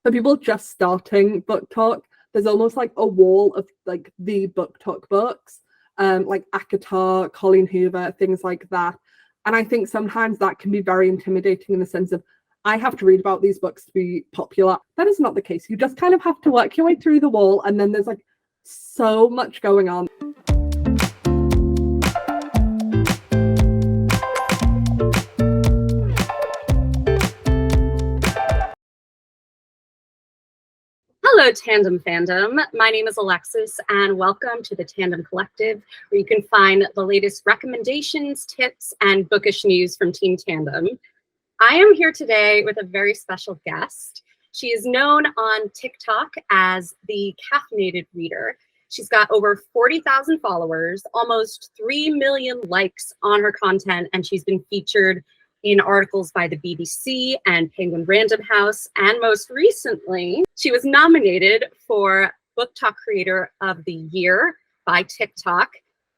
for people just starting BookTok, there's almost like a wall of like the BookTok books, like ACOTAR, Colleen Hoover, things like that. And I think sometimes that can be very intimidating in the sense of, I have to read about these books to be popular. That is not the case. You just kind of have to work your way through the wall, and then there's like so much going on. Hello, Tandem fandom. My name is Alexis, and welcome to the Tandem Collective, where you can find the latest recommendations, tips, and bookish news from Team Tandem. I am here today with a very special guest. She is known on TikTok as the Caffeinated Reader. She's got over 40,000 followers, almost 3 million likes on her content, and she's been featured in articles by the BBC and Penguin Random House, and most recently, she was nominated for BookTok Creator of the Year by TikTok.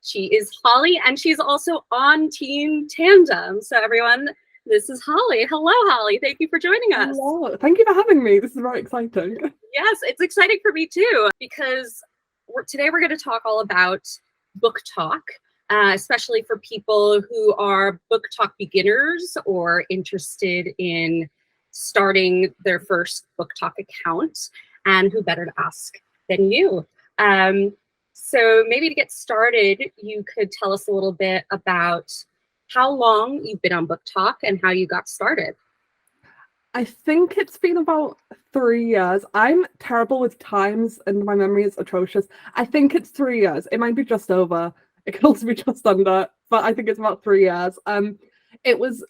She is Holly, and she's also on Team Tandem. So everyone, this is Holly. Hello, Holly. Thank you for joining us. Hello. Thank you for having me. This is very exciting. Yes, it's exciting for me too, because today we're going to talk all about BookTok. Especially for people who are BookTok beginners or interested in starting their first BookTok account, and who better to ask than you. So maybe to get started, you could tell us a little bit about how long you've been on BookTok and how you got started. I think it's been about 3 years. I'm terrible with times and my memory is atrocious. I think it's 3 years. It might be just over. It could also be just under, but I think it's about 3 years. It was,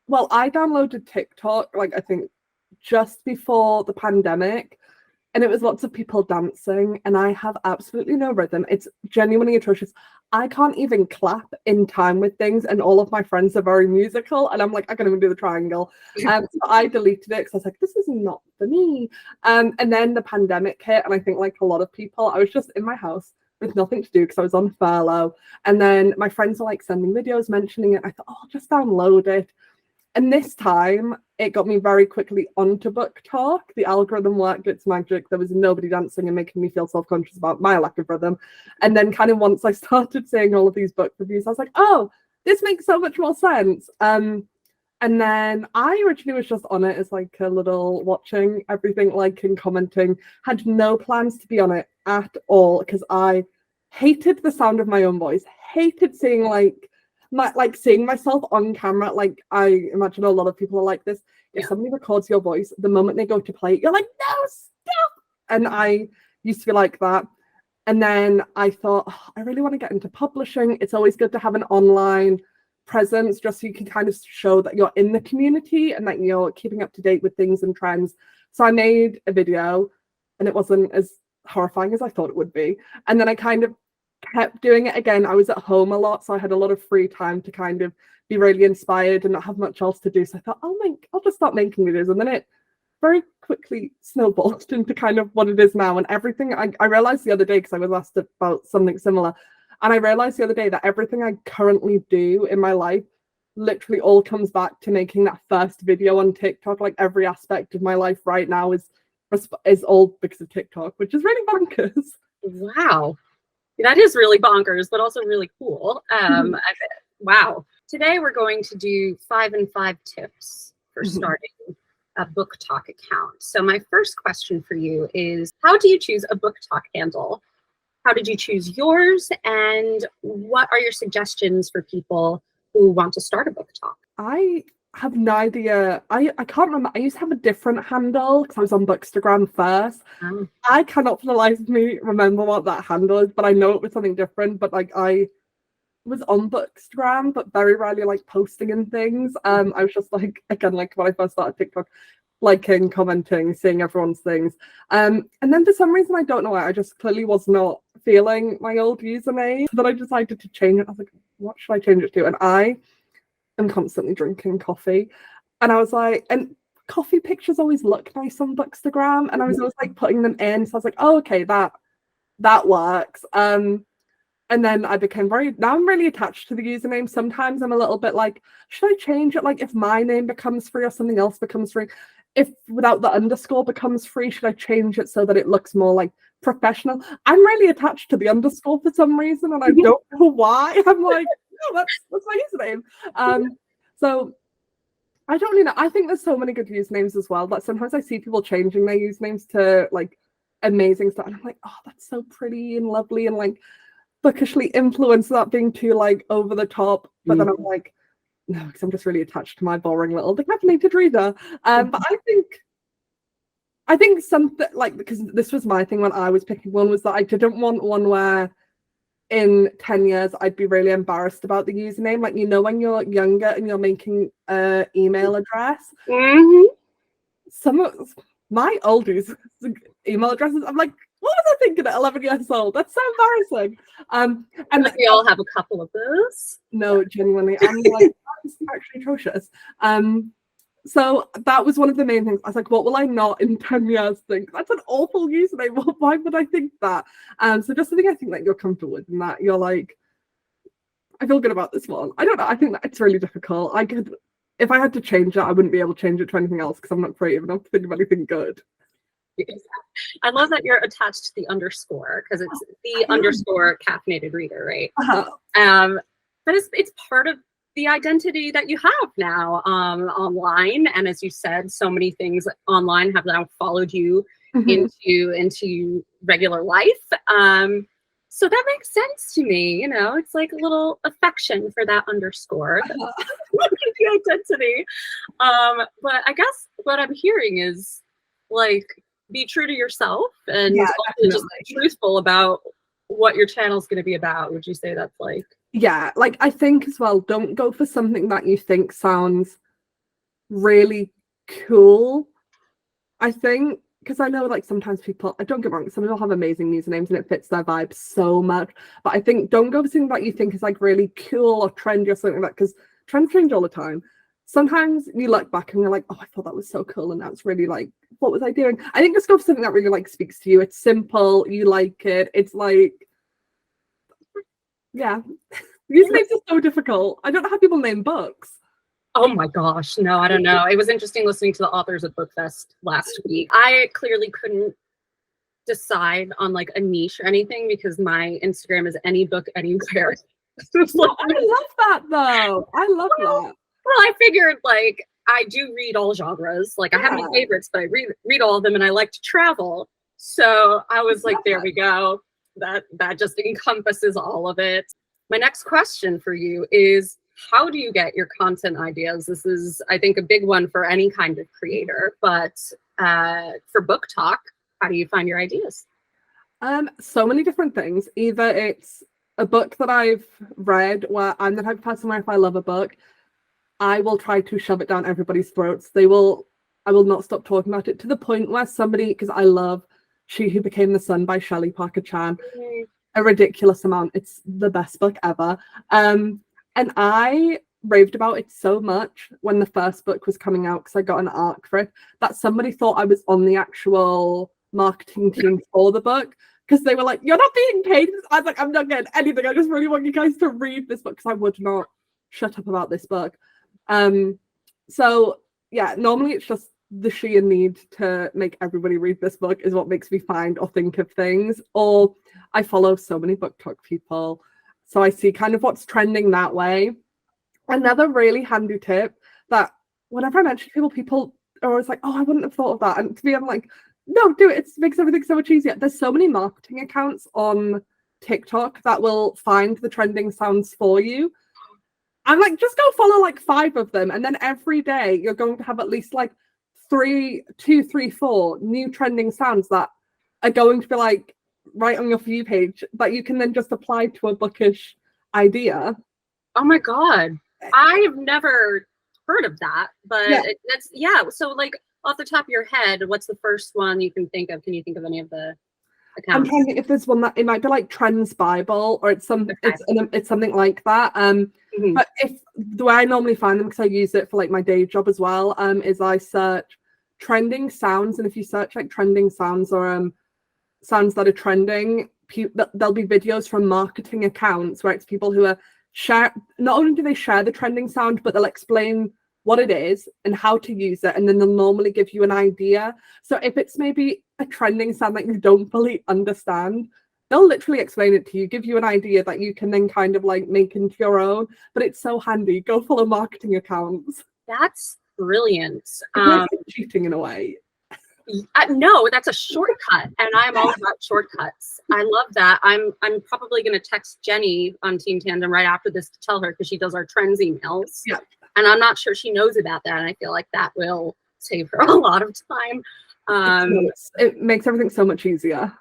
well, I downloaded TikTok, like I think just before the pandemic, and it was lots of people dancing, and I have absolutely no rhythm. It's genuinely atrocious. I can't even clap in time with things, and all of my friends are very musical, and I'm like, I can't even do the triangle. So I deleted it because I was like, this is not for me. And then the pandemic hit, and I think like a lot of people, I was just in my house with nothing to do because I was on furlough, and then my friends were like sending videos mentioning it. I thought, oh, I'll just download it. And this time it got me very quickly onto BookTok. The algorithm worked its magic. There was nobody dancing and making me feel self-conscious about my lack of rhythm. And then kind of once I started seeing all of these book reviews, I was like, oh, this makes so much more sense. And then I originally was just on it as like a little watching everything, liking, commenting, had no plans to be on it at all because I hated the sound of my own voice, hated seeing seeing myself on camera. Like, I imagine a lot of people are like this. If somebody records your voice, the moment they go to play it, you're like, no, stop. And I used to be like that. And then I thought, oh, I really want to get into publishing. It's always good to have an online presence just so you can kind of show that you're in the community and that you're keeping up to date with things and trends. So I made a video, and it wasn't as horrifying as I thought it would be. And then I kind of kept doing it again. I was at home a lot, so I had a lot of free time to kind of be really inspired and not have much else to do. So I thought, I'll just start making videos. And then it very quickly snowballed into kind of what it is now. And everything, I realized the other day, because I was asked about something similar, and I realized the other day that everything I currently do in my life literally all comes back to making that first video on TikTok. Like, every aspect of my life right now is all because of TikTok, which is really bonkers. Wow. That is really bonkers, but also really cool. Wow. Today we're going to do 5 and 5 tips for starting a BookTok account. So my first question for you is, how do you choose a BookTok handle? How did you choose yours? And what are your suggestions for people who want to start a BookTok? I have no idea. I can't remember. I used to have a different handle because I was on bookstagram first. I cannot for the life of me remember what that handle is, but I know it was something different. But like, I was on bookstagram, but very rarely like posting and things. I was just like, again, like when I first started TikTok, liking, commenting, seeing everyone's things. And then for some reason, I don't know why, I just clearly was not feeling my old username. So then I decided to change it. I was like, what should I change it to? And I am constantly drinking coffee, and I was like, and coffee pictures always look nice on Bookstagram, and I was always like putting them in, so I was like, oh, okay, that works. And then I became now I'm really attached to the username. Sometimes I'm a little bit like, should I change it, like if my name becomes free or something else becomes free? if without the underscore becomes free, should I change it so that it looks more like professional? I'm really attached to the underscore for some reason, and I don't know why. I'm like, oh, that's my username. So I don't really know. I think there's so many good usernames as well, but sometimes I see people changing their usernames to like amazing stuff, and I'm like, oh, that's so pretty and lovely and like bookishly influenced without being too like over the top. But then I'm like, no, because I'm just really attached to my boring little decaffeinated reader. But I think something like, because this was my thing when I was picking one, was that I didn't want one where in 10 years I'd be really embarrassed about the username. Like, you know, when you're younger and you're making an email address, some of my old email addresses, I'm like, what was I thinking at 11 years old? That's so embarrassing. And like we all have a couple of those. No, genuinely, I'm like, that's actually atrocious. So that was one of the main things. I was like, what will I not in 10 years think? That's an awful username. Why would I think that? So just something I think that you're comfortable with, and that you're like, I feel good about this one. I don't know. I think that it's really difficult. I could, if I had to change it, I wouldn't be able to change it to anything else because I'm not creative enough to think of anything good. I love that you're attached to the underscore, because it's the underscore caffeinated reader, right? But it's part of the identity that you have now online, and as you said, so many things online have now followed you into regular life. So that makes sense to me. You know, it's like a little affection for that underscore, the identity. But I guess what I'm hearing is like, be true to yourself and also just be truthful about what your channel is going to be about. Would you say that's like? Yeah, like I think as well, don't go for something that you think sounds really cool. I think, because I know like sometimes people, I don't get me wrong, some people have amazing usernames and it fits their vibe so much. But I think don't go for something that you think is like really cool or trendy or something like that, because trends change all the time. Sometimes you look back and you're like, oh, I thought that was so cool, and that's really like, what was I doing? I think just go for something that really like speaks to you. It's simple, you like it. It's like, yeah. These names are so difficult. I don't know how people name books. Oh my gosh, no, I don't know. It was interesting listening to the authors at BookFest last week. I clearly couldn't decide on like a niche or anything because my Instagram is any book anywhere. Like, I love that though. I love that. Well, I figured like I do read all genres. Like I have my favorites, but I read all of them, and I like to travel. So I was like, there we go. That just encompasses all of it. My next question for you is, how do you get your content ideas? This is, I think, a big one for any kind of creator, but for BookTok, how do you find your ideas? So many different things. Either it's a book that I've read where I'm the type of person where if I love a book, I will try to shove it down everybody's throats. I will not stop talking about it, to the point where somebody, because I love She Who Became the Sun by Shelley Parker Chan, a ridiculous amount. It's the best book ever. And I raved about it so much when the first book was coming out, because I got an arc for it, that somebody thought I was on the actual marketing team for the book, because they were like, you're not being paid. I was like, I'm not getting anything. I just really want you guys to read this book, because I would not shut up about this book. So yeah, normally it's just the sheer need to make everybody read this book is what makes me find or think of things. Or I follow so many BookTok people, so I see kind of what's trending that way. Another really handy tip that whenever I mention to people are always like, oh, I wouldn't have thought of that. And to me, I'm like, no, do it. It makes everything so much easier. There's so many marketing accounts on TikTok that will find the trending sounds for you. I'm like, just go follow like 5 of them, and then every day you're going to have at least like 2, 3, 4 new trending sounds that are going to be like right on your view page that you can then just apply to a bookish idea. Oh my god, I have never heard of that, but so like off the top of your head, what's the first one you can think of? Can you think of any of the accounts? I'm trying to think if there's one that it might be like Trends Bible, or it's something it's something like that. But if the way I normally find them, because I use it for like my day job as well, is I search trending sounds, and if you search like trending sounds or sounds that are trending, there'll be videos from marketing accounts where it's people who are not only do they share the trending sound, but they'll explain what it is and how to use it, and then they'll normally give you an idea. So if it's maybe a trending sound that you don't fully understand, they'll literally explain it to you, give you an idea that you can then kind of like make into your own. But it's so handy. Go follow marketing accounts. That's brilliant. It's like cheating in a way. No, that's a shortcut, and I'm all about shortcuts. I love that. I'm probably going to text Jenny on Team Tandem right after this to tell her, because she does our trends emails. Yeah. And I'm not sure she knows about that, and I feel like that will save her a lot of time. It makes everything so much easier.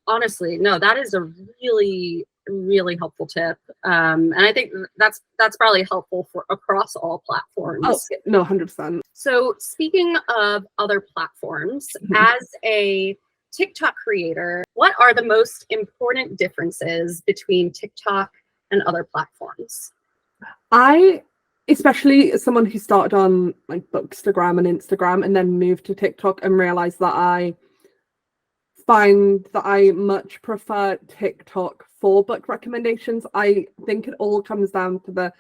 Honestly, no, that is a really, really helpful tip. And I think that's probably helpful for across all platforms. Oh, no, 100%. So speaking of other platforms, as a TikTok creator, what are the most important differences between TikTok and other platforms? Especially as someone who started on like bookstagram and Instagram and then moved to TikTok and realized that I find that I much prefer TikTok for book recommendations. I think it all comes down to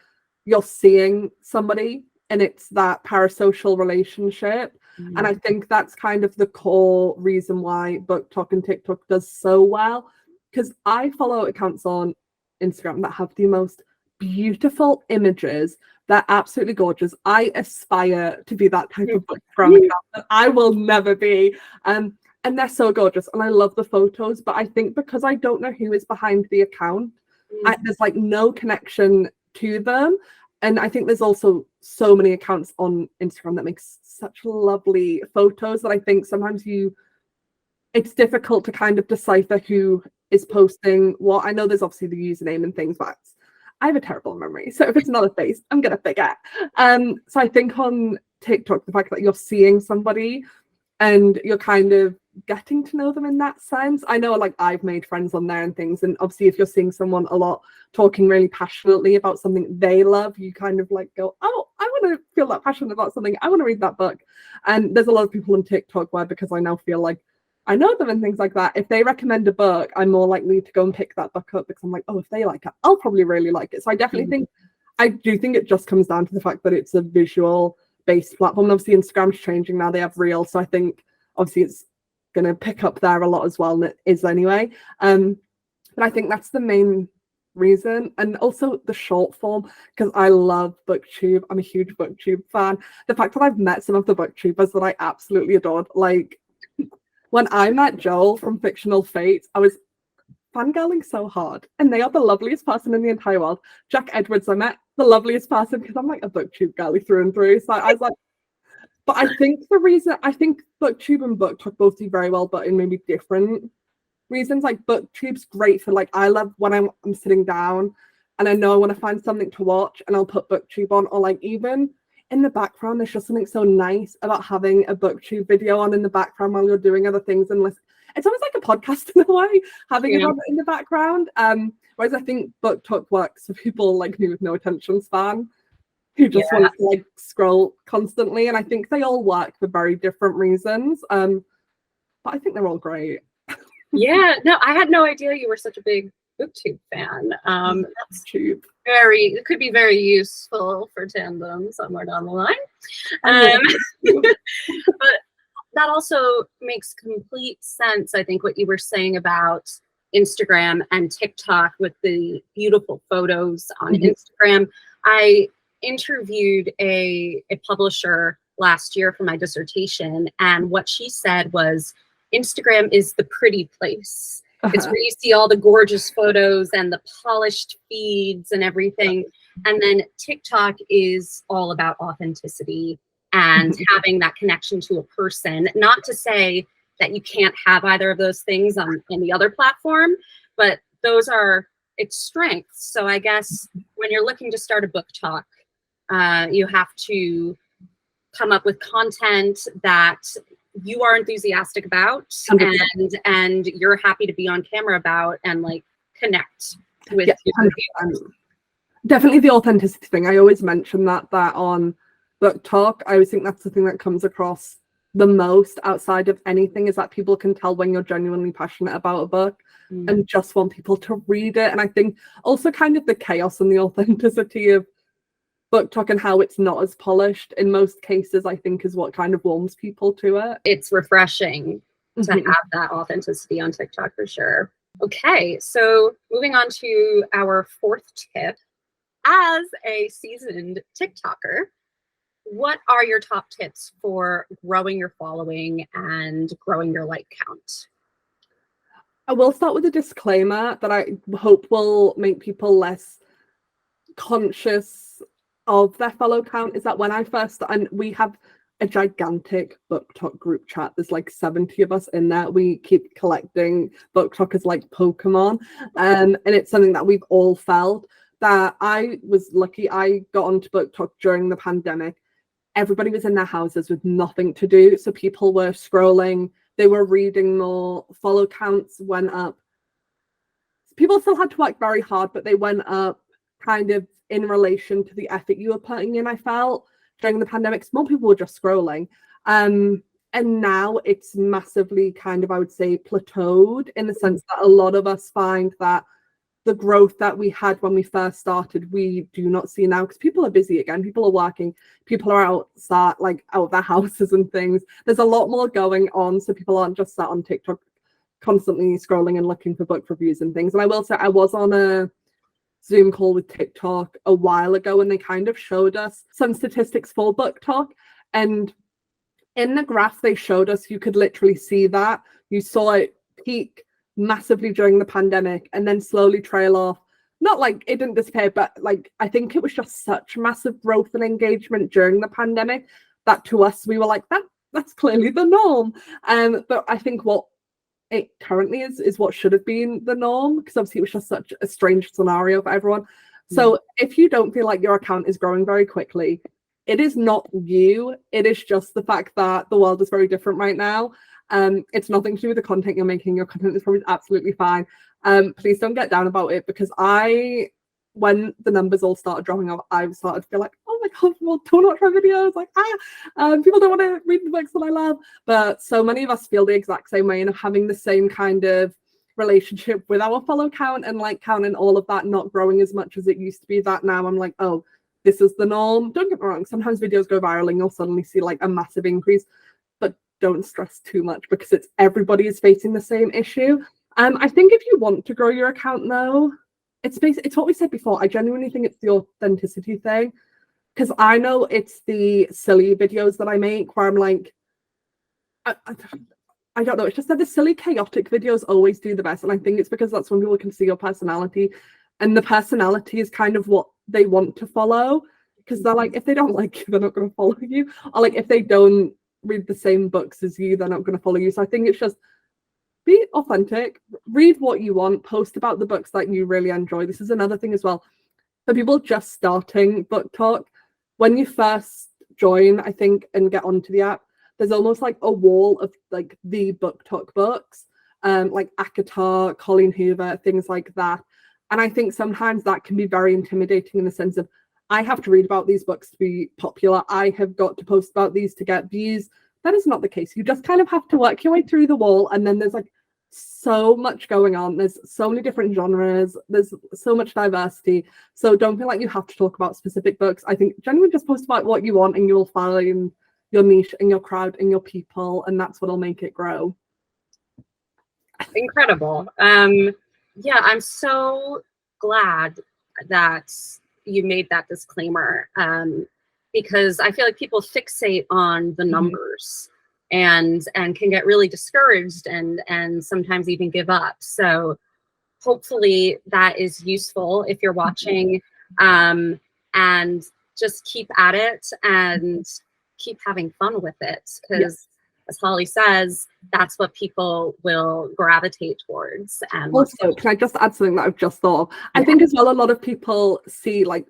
you're seeing somebody and it's that parasocial relationship. And I think that's kind of the core reason why BookTok and TikTok does so well, because I follow accounts on Instagram that have the most beautiful images. They're absolutely gorgeous. I aspire to be that type of bookstagram account, but I will never be. And they're so gorgeous, and I love the photos. But I think because I don't know who is behind the account, there's like no connection to them. And I think there's also so many accounts on Instagram that makes such lovely photos that I think sometimes it's difficult to kind of decipher who is posting what. I know there's obviously the username and things, but I have a terrible memory. So if it's not a face, I'm going to forget. So I think on TikTok, the fact that you're seeing somebody and you're kind of getting to know them in that sense. I know like I've made friends on there and things. And obviously if you're seeing someone a lot talking really passionately about something they love, you kind of like go, oh, I want to feel that passionate about something. I want to read that book. And there's a lot of people on TikTok where, because I now feel like I know them and things like that, if they recommend a book, I'm more likely to go and pick that book up because I'm like, oh, if they like it, I'll probably really like it. So I definitely I do think it just comes down to the fact that it's a visual based platform. And obviously Instagram's changing now, they have Reels. So I think obviously it's going to pick up there a lot as well, and it is anyway. But I think that's the main reason. And also the short form, because I love BookTube. I'm a huge BookTube fan. The fact that I've met some of the BookTubers that I absolutely adored, like when I met Joel from Fictional Fates, I was fangirling so hard, and they are the loveliest person in the entire world. Jack Edwards, I met the loveliest person because I'm like a BookTube girly through and through. So I was like, but I think BookTube and BookTok both do very well, but in maybe different reasons. Like BookTube's great for like, I love when I'm sitting down and I know I want to find something to watch and I'll put BookTube on, or like even in the background, there's just something so nice about having a BookTube video on in the background while you're doing other things and listen. It's almost like a podcast in a way, having it on in the background. Whereas I think BookTok works for people like me with no attention span, who just want to like scroll constantly. And I think they all work for very different reasons. But I think they're all great. Yeah, no, I had no idea you were such a big BookTube fan. That's Tube. it could be very useful for Tandem somewhere down the line. But that also makes complete sense, I think, what you were saying about Instagram and TikTok with the beautiful photos on Instagram. I interviewed a publisher last year for my dissertation, and what she said was Instagram is the pretty place. It's where you see all the gorgeous photos and the polished feeds and everything. And then TikTok is all about authenticity and having that connection to a person. Not to say that you can't have either of those things on any other platform, but those are its strengths. So I guess when you're looking to start a book talk, you have to come up with content that you are enthusiastic about and you're happy to be on camera about and like connect with your viewers. Definitely the authenticity thing. I always mention that on BookTok. I always think that's the thing that comes across the most outside of anything, is that people can tell when you're genuinely passionate about a book and just want people to read it. And I think also kind of the chaos and the authenticity of BookTok and how it's not as polished in most cases, I think, is what kind of warms people to it. It's refreshing to have that authenticity on TikTok for sure. Okay, so moving on to our fourth tip. As a seasoned TikToker, what are your top tips for growing your following and growing your like count? I will start with a disclaimer that I hope will make people less conscious of their follow count, is that when I first, and we have a gigantic BookTok group chat, there's like 70 of us in there. We keep collecting BookTokers like Pokemon, and it's something that we've all felt. That I was lucky I got onto BookTok during the pandemic. Everybody was in their houses with nothing to do, so people were scrolling, they were reading more, follow counts went up. People still had to work very hard, but they went up kind of in relation to the effort you were putting in, I felt, during the pandemic. More people were just scrolling. And now it's massively kind of, I would say, plateaued, in the sense that a lot of us find that the growth that we had when we first started, we do not see now, because people are busy again. People are working. People are out of their houses and things. There's a lot more going on, so people aren't just sat on TikTok constantly scrolling and looking for book reviews and things. And I will say, I was on a Zoom call with TikTok a while ago, and they kind of showed us some statistics for BookTok, and in the graph they showed us, you could literally see that you saw it peak massively during the pandemic and then slowly trail off. Not like it didn't disappear, but like I think it was just such massive growth and engagement during the pandemic that to us we were like, that's clearly the norm. But I think what it currently is what should have been the norm, because obviously it was just such a strange scenario for everyone. So if you don't feel like your account is growing very quickly, it is not you. It is just the fact that the world is very different right now. It's nothing to do with the content you're making. Your content is probably absolutely fine. Please don't get down about it, because when the numbers all started dropping off, I started to feel like, oh my god, people don't watch my videos, like people don't want to read the books that I love. But so many of us feel the exact same way, and having the same kind of relationship with our follow count and like count and all of that not growing as much as it used to be, that now I'm like, oh, this is the norm. Don't get me wrong, sometimes videos go viral and you'll suddenly see like a massive increase, but don't stress too much, because everybody is facing the same issue. I think if you want to grow your account though, it's what we said before. I genuinely think it's the authenticity thing, because I know it's the silly videos that I make where I'm like, I don't know, it's just that the silly chaotic videos always do the best, and I think it's because that's when people can see your personality, and the personality is kind of what they want to follow, because they're like, if they don't like you, they're not going to follow you, or like if they don't read the same books as you, they're not going to follow you. So I think it's just be authentic, read what you want, post about the books that you really enjoy. This is another thing as well for people just starting BookTok. When you first join, I think, and get onto the app, there's almost like a wall of like the BookTok books, like ACOTAR, Colleen Hoover, things like that. And I think sometimes that can be very intimidating, in the sense of, I have to read about these books to be popular. I have got to post about these to get views. That is not the case. You just kind of have to work your way through the wall, and then there's like so much going on. There's so many different genres. There's so much diversity. So don't feel like you have to talk about specific books. I think genuinely just post about what you want, and you'll find your niche and your crowd and your people, and that's what'll make it grow. Incredible. Yeah, I'm so glad that you made that disclaimer, because I feel like people fixate on the numbers and can get really discouraged and sometimes even give up. So hopefully that is useful if you're watching, and just keep at it and keep having fun with it, because as Holly says, that's what people will gravitate towards. And also, can I just add something that I've just thought of? I think as well, a lot of people see like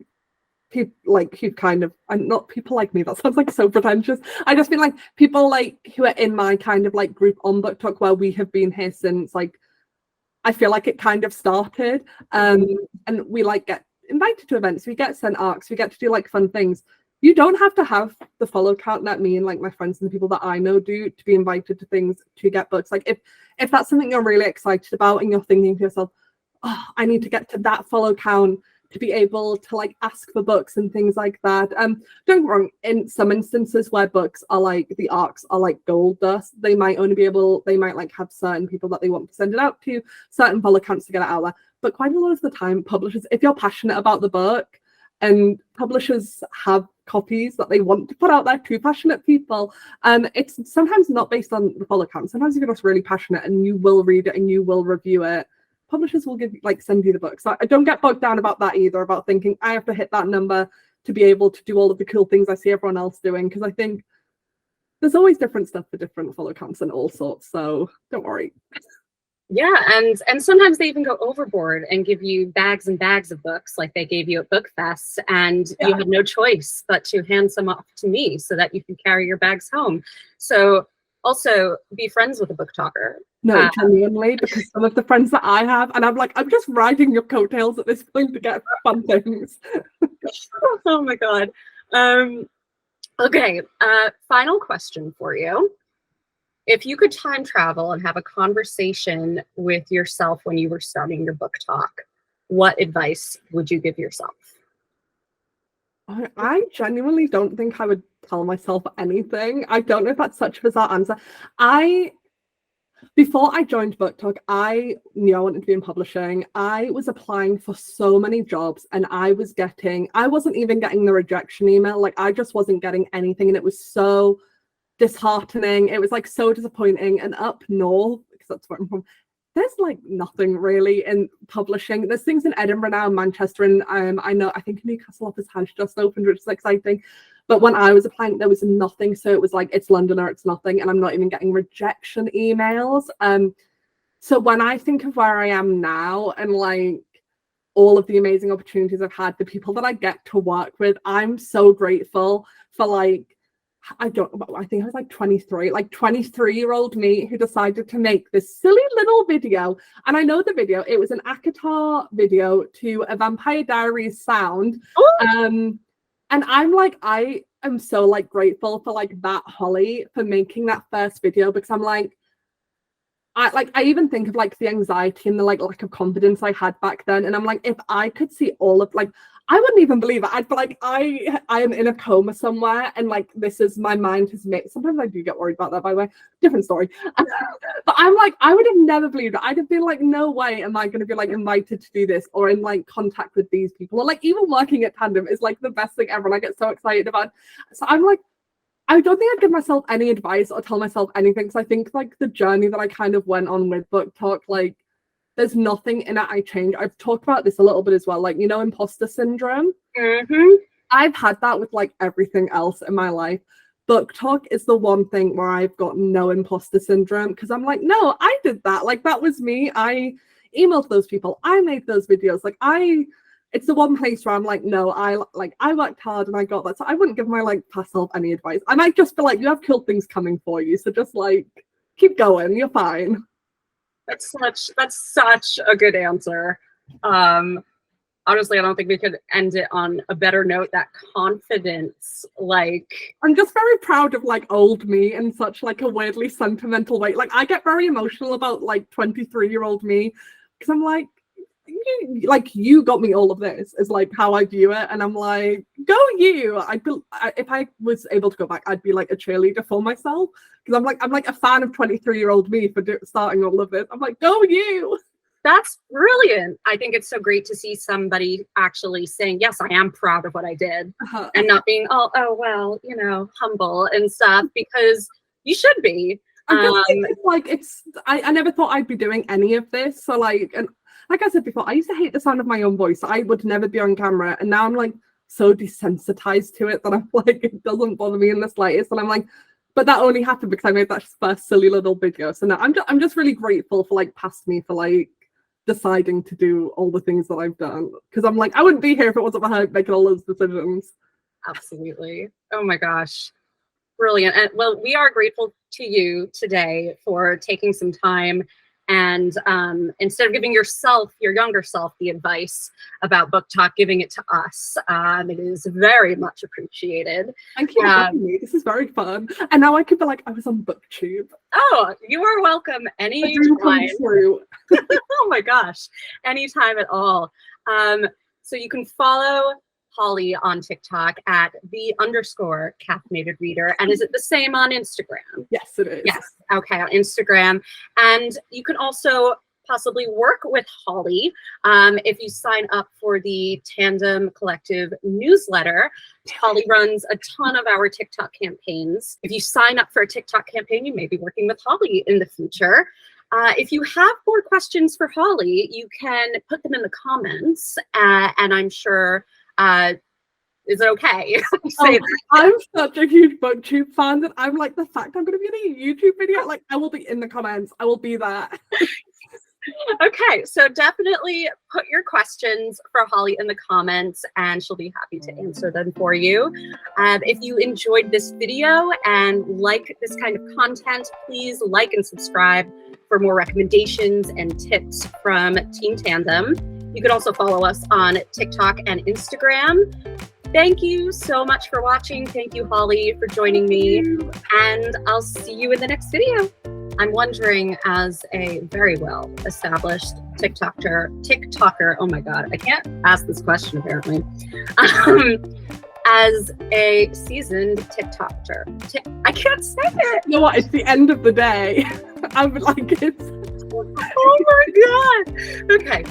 people like who kind of, and not people like me, that sounds like so pretentious. I just mean like people like who are in my kind of like group on BookTok, where we have been here since like, I feel like it kind of started, and we like get invited to events, we get sent arcs, we get to do like fun things. You don't have to have the follow count that me and like my friends and the people that I know do to be invited to things, to get books. Like if that's something you're really excited about and you're thinking to yourself, oh, I need to get to that follow count to be able to like ask for books and things like that. Don't get me wrong, in some instances where books are like the arcs are like gold dust, they might like have certain people that they want to send it out to, certain follow accounts to get it out there. But quite a lot of the time, publishers, if you're passionate about the book, and publishers have copies that they want to put out there to passionate people, it's sometimes not based on the follow account. Sometimes you're just really passionate and you will read it and you will review it. Publishers will send you the book. So I don't get bogged down about that either, about thinking I have to hit that number to be able to do all of the cool things I see everyone else doing, because I think there's always different stuff for different follow accounts and all sorts. So don't worry. Yeah, and sometimes they even go overboard and give you bags and bags of books like they gave you at Book Fest, and you had no choice but to hand some off to me so that you can carry your bags home. So also be friends with a book talker. No, genuinely, because some of the friends that I have, and I'm just riding your coattails at this point to get fun things. Oh my God. Okay, final question for you. If you could time travel and have a conversation with yourself when you were starting your BookTok, what advice would you give yourself? I genuinely don't think I would tell myself anything. I don't know if that's such a bizarre answer. Before I joined BookTok, I knew I wanted to be in publishing. I was applying for so many jobs and I wasn't even getting the rejection email. Like I just wasn't getting anything, and it was so disheartening. It was like so disappointing. And up north, because that's where I'm from, there's like nothing really in publishing. There's things in Edinburgh now, Manchester, and I think Newcastle office has just opened, which is exciting. But when I was applying, there was nothing. So it was like, it's London or it's nothing, and I'm not even getting rejection emails. So when I think of where I am now and like all of the amazing opportunities I've had, the people that I get to work with, I'm so grateful for like, I think I was like 23, like 23-year-old me who decided to make this silly little video. And I know the video, it was an Akatar video to a Vampire Diaries sound. And I'm like, I am so like grateful for like that Holly for making that first video, because I'm like, I even think of like the anxiety and the like lack of confidence I had back then. And I'm like, if I could see all of like, I wouldn't even believe it. I'd be like, I am in a coma somewhere, and like this is my mind has made. Sometimes I do get worried about that, by the way. Different story. But I'm like, I would have never believed it. I'd have been like, no way am I going to be like invited to do this or in like contact with these people, or like even working at Tandem is like the best thing ever, and I get so excited about it. So I'm like, I don't think I'd give myself any advice or tell myself anything, because I think like the journey that I kind of went on with BookTok, like there's nothing in it I change. I've talked about this a little bit as well, like, you know, imposter syndrome. I've had that with like everything else in my life. BookTok is the one thing where I've got no imposter syndrome, because I'm like, no, I did that. Like that was me. I emailed those people. I made those videos. Like it's the one place where I'm like, no, I worked hard and I got that. So I wouldn't give my like past self any advice. I might just be like, you have cool things coming for you. So just like keep going. You're fine. That's such a good answer. Honestly, I don't think we could end it on a better note. That confidence, like I'm just very proud of like old me in such like a weirdly sentimental way. Like I get very emotional about like 23-year-old me, because I'm like, you got me all of this is like how I view it, and I'm like, go you. If I was able to go back, I'd be like a cheerleader for myself, because I'm like a fan of 23-year-old me for starting all of this. I'm like, go you. That's brilliant. I think it's so great to see somebody actually saying, yes, I am proud of what I did, and not being oh well, you know, humble and stuff, because you should be. I just think it's like I never thought I'd be doing any of this. So like, and like I said before, I used to hate the sound of my own voice. I would never be on camera, and now I'm like so desensitized to it that I'm like, it doesn't bother me in the slightest. And I'm like, but that only happened because I made that first silly little video. So now I'm just really grateful for like past me for like deciding to do all the things that I've done, because I'm like, I wouldn't be here if it wasn't for her making all those decisions. Absolutely. Oh my gosh. Brilliant. And well, we are grateful to you today for taking some time and instead of giving yourself, your younger self, the advice about BookTok, giving it to us. It is very much appreciated. Thank you for having me. This is very fun. And now I could be like, I was on BookTube. Oh, you are welcome anytime. Oh my gosh, anytime at all. So you can follow Holly on TikTok at _caffeinated reader. And is it the same on Instagram? Yes, it is. Yes. Okay, on Instagram. And you can also possibly work with Holly if you sign up for the Tandem Collective newsletter. Holly runs a ton of our TikTok campaigns. If you sign up for a TikTok campaign, you may be working with Holly in the future. If you have more questions for Holly, you can put them in the comments, and I'm sure, is it okay? I'm such a huge BookTube fan that I'm like, the fact I'm going to be in a YouTube video, like I will be in the comments. I will be there. Okay, so definitely put your questions for Holly in the comments and she'll be happy to answer them for you. If you enjoyed this video and like this kind of content, please like and subscribe for more recommendations and tips from Team Tandem. You can also follow us on TikTok and Instagram. Thank you so much for watching. Thank you, Holly, for joining me. And I'll see you in the next video. I'm wondering, as a very well-established TikToker, oh my God, I can't ask this question apparently. As a seasoned TikToker, I can't say it. You know what? It's the end of the day. I'm like, it's. Oh my God. Okay.